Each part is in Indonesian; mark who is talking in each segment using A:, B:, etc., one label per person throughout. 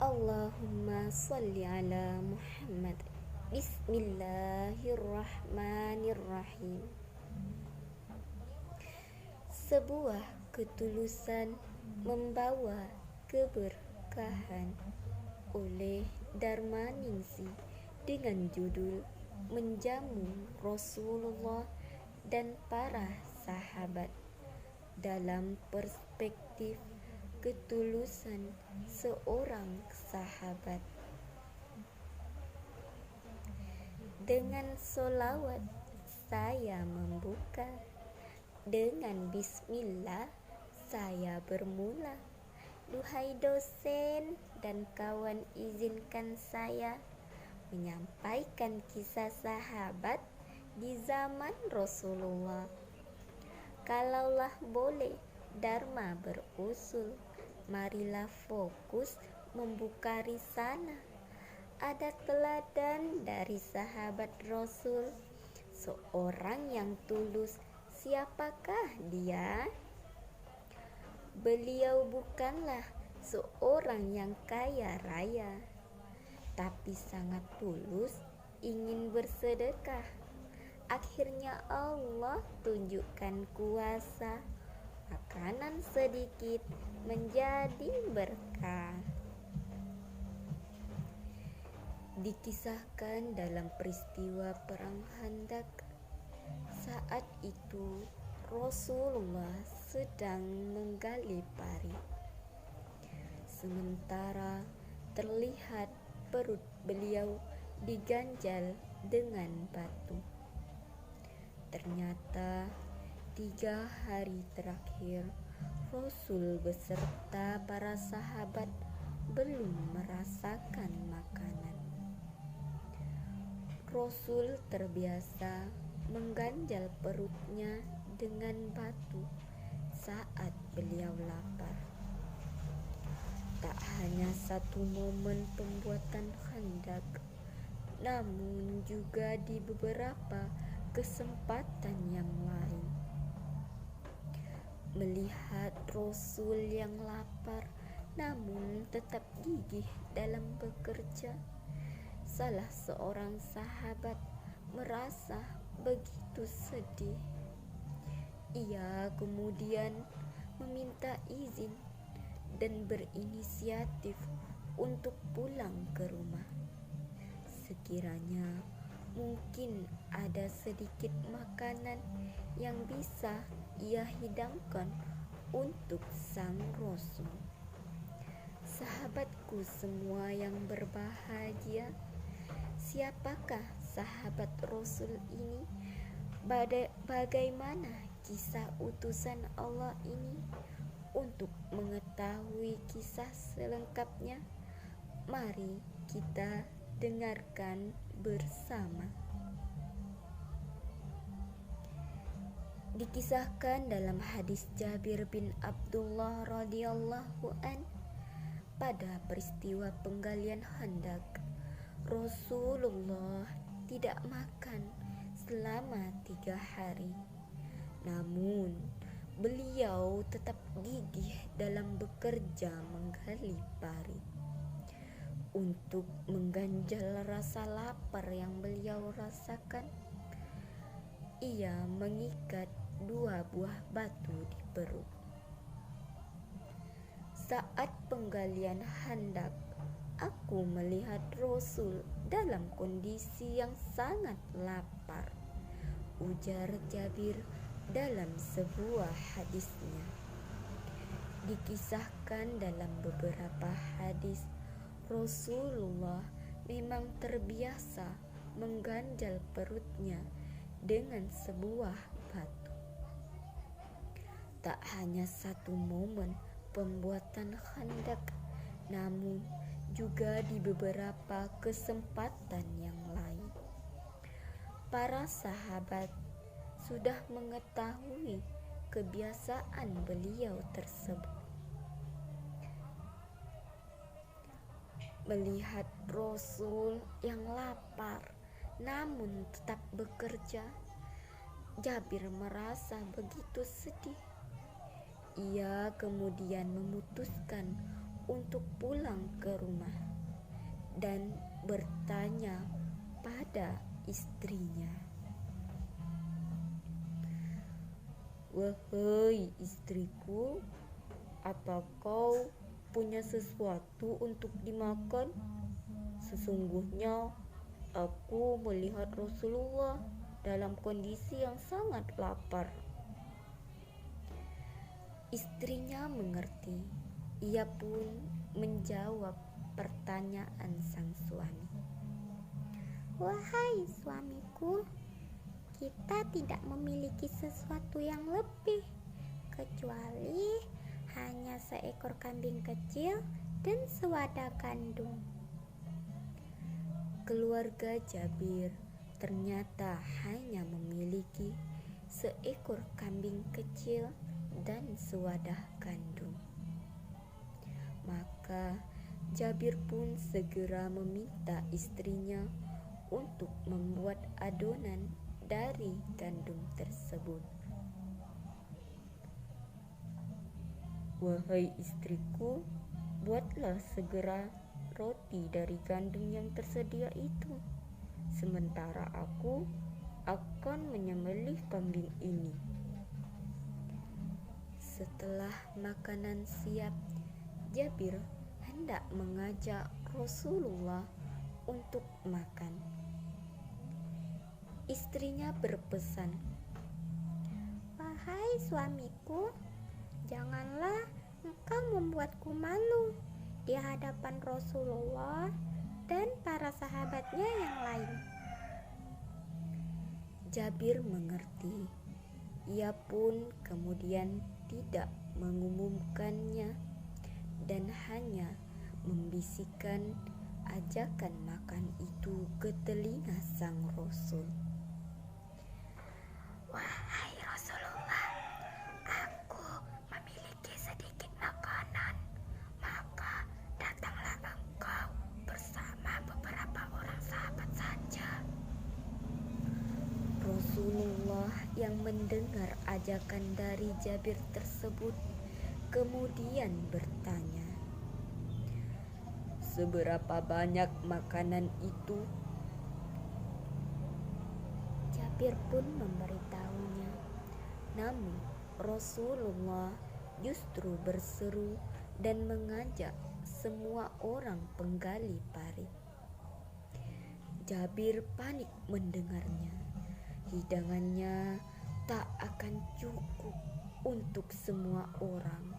A: Allahumma sholli ala Muhammad. Bismillahirrahmanirrahim. Sebuah ketulusan membawa keberkahan oleh Darmaningsi dengan judul Menjamu Rasulullah dan para sahabat dalam perspektif ketulusan seorang sahabat. Dengan solawat saya membuka, dengan bismillah saya bermula. Duhai dosen dan kawan, izinkan saya menyampaikan kisah sahabat di zaman Rasulullah. Kalaulah boleh Dharma berusul, marilah fokus membuka risana. Ada teladan dari sahabat Rasul, seorang yang tulus. Siapakah dia? Beliau bukanlah seorang yang kaya raya, tapi sangat tulus ingin bersedekah. Akhirnya Allah tunjukkan kuasa, makanan sedikit menjadi berkah. Dikisahkan dalam peristiwa perang Khandaq. Saat itu Rasulullah sedang menggali parit. Sementara terlihat perut beliau diganjal dengan batu. Ternyata 3 hari terakhir Rasul beserta para sahabat belum merasakan makanan. Rasul terbiasa mengganjal perutnya dengan batu saat beliau lapar. Tak hanya satu momen pembuatan Khandaq, namun juga di beberapa kesempatan yang lain. Melihat Rasul yang lapar namun tetap gigih dalam bekerja, salah seorang sahabat merasa begitu sedih. Ia kemudian meminta izin dan berinisiatif untuk pulang ke rumah. Sekiranya mungkin ada sedikit makanan yang bisa ia hidangkan untuk sang Rasul. Sahabatku semua yang berbahagia, siapakah sahabat Rasul ini? Bagaimana kisah utusan Allah ini? Untuk mengetahui kisah selengkapnya, mari kita dengarkan bersama. Dikisahkan dalam hadis Jabir bin Abdullah radhiyallahu an, pada peristiwa penggalian Khandaq, Rasulullah tidak makan selama 3 hari. Namun beliau tetap gigih dalam bekerja menggali parit. Untuk mengganjal rasa lapar yang beliau rasakan, ia mengikat 2 buah batu di perut. Saat penggalian Khandaq, aku melihat Rasul dalam kondisi yang sangat lapar, ujar Jabir dalam sebuah hadisnya. Dikisahkan dalam beberapa hadis, Rasulullah memang terbiasa mengganjal perutnya dengan sebuah batu. Tak hanya satu momen pembuatan Khandaq, namun juga di beberapa kesempatan yang lain. Para sahabat sudah mengetahui kebiasaan beliau tersebut. Melihat Rasul yang lapar namun tetap bekerja, Jabir merasa begitu sedih. Ia kemudian memutuskan untuk pulang ke rumah dan bertanya pada istrinya, "Wahai istriku, apa kau punya sesuatu untuk dimakan? Sesungguhnya aku melihat Rasulullah dalam kondisi yang sangat lapar." Istrinya mengerti. Ia pun menjawab pertanyaan sang suami.
B: Wahai suamiku, kita tidak memiliki sesuatu yang lebih kecuali hanya seekor kambing kecil dan sewadah gandum.
A: Keluarga Jabir ternyata hanya memiliki seekor kambing kecil dan sewadah gandum. Maka Jabir pun segera meminta istrinya untuk membuat adonan dari gandum tersebut. "Wahai istriku, buatlah segera roti dari gandum yang tersedia itu, sementara aku akan menyembelih kambing ini." Setelah makanan siap, Jabir hendak mengajak Rasulullah untuk makan. Istrinya berpesan,
B: Wahai suamiku, janganlah engkau membuatku malu di hadapan Rasulullah dan para sahabatnya yang lain.
A: Jabir mengerti. Ia pun kemudian tidak mengumumkannya dan hanya membisikkan ajakan makan itu ke telinga sang Rasul.
B: Wahai Rasulullah, aku memiliki sedikit makanan, maka datanglah engkau bersama beberapa orang sahabat saja.
A: Rasulullah yang mendengar ajakan dari Jabir tersebut kemudian bertanya, "Seberapa banyak makanan itu?" Jabir pun memberitahunya. Namun Rasulullah justru berseru dan mengajak semua orang penggali parit. Jabir panik mendengarnya. Hidangannya tak akan cukup untuk semua orang.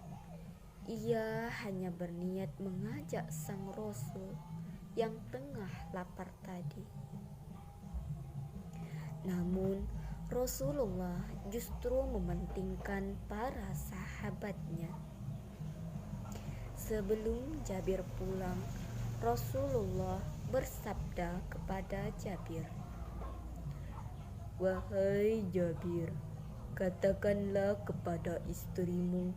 A: Ia hanya berniat mengajak sang Rasul yang tengah lapar tadi. Namun Rasulullah justru mementingkan para sahabatnya. Sebelum Jabir pulang, Rasulullah bersabda kepada Jabir, "Wahai Jabir, katakanlah kepada istrimu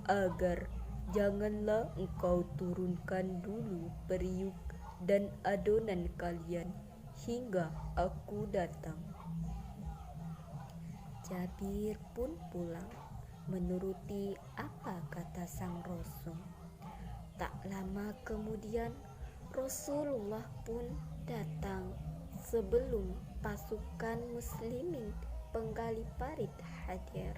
A: agar janganlah engkau turunkan dulu periuk dan adonan kalian hingga aku datang." Jabir pun pulang menuruti apa kata sang Rasul. Tak lama kemudian Rasulullah pun datang sebelum pasukan muslimin penggali parit hadir.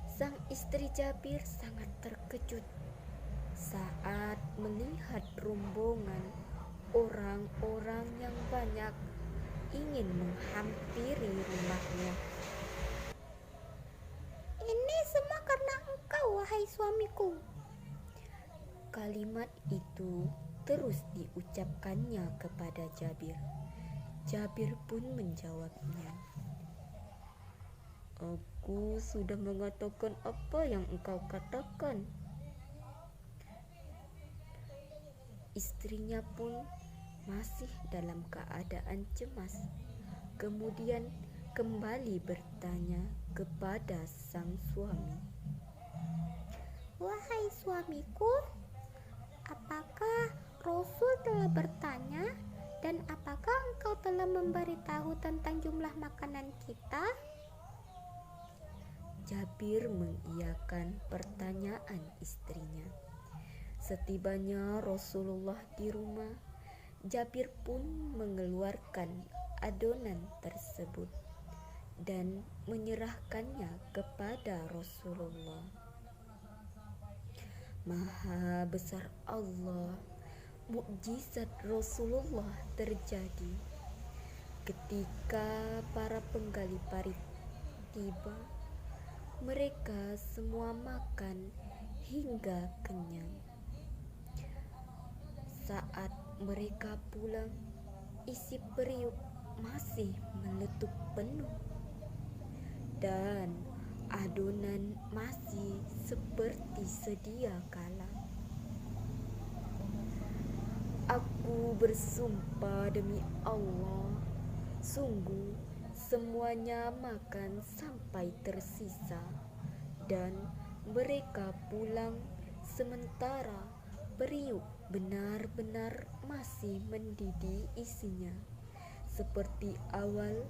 A: Sang istri Jabir sangat terkejut saat melihat rombongan orang-orang yang banyak ingin menghampiri rumahnya.
B: Ini semua karena engkau, wahai suamiku.
A: Kalimat itu terus diucapkannya kepada Jabir. Jabir pun menjawabnya, "Aku sudah mengatakan apa yang engkau katakan." Istrinya pun masih dalam keadaan cemas. Kemudian kembali bertanya kepada sang suami,
B: Wahai suamiku, apakah Rasul telah bertanya dan apakah engkau telah memberitahu tentang jumlah makanan kita?
A: Jabir mengiyakan pertanyaan istrinya. Setibanya Rasulullah di rumah, Jabir pun mengeluarkan adonan tersebut dan menyerahkannya kepada Rasulullah. Maha besar Allah, mukjizat Rasulullah terjadi ketika para penggali parit tiba. Mereka semua makan hingga kenyang. Saat mereka pulang, isi periuk masih meletup penuh dan adonan masih seperti sedia kala. Aku bersumpah demi Allah, sungguh semuanya makan sampai tersisa dan mereka pulang sementara periuk benar-benar masih mendidih isinya seperti awal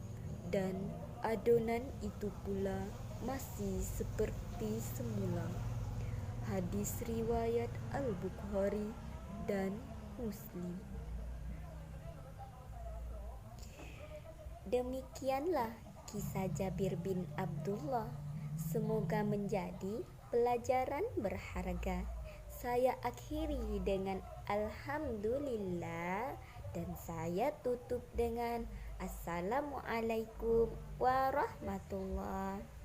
A: dan adonan itu pula masih seperti semula. Hadis riwayat Al-Bukhari dan Muslim.
B: Demikianlah kisah Jabir bin Abdullah. Semoga menjadi pelajaran berharga. Saya akhiri dengan alhamdulillah dan saya tutup dengan assalamualaikum warahmatullahi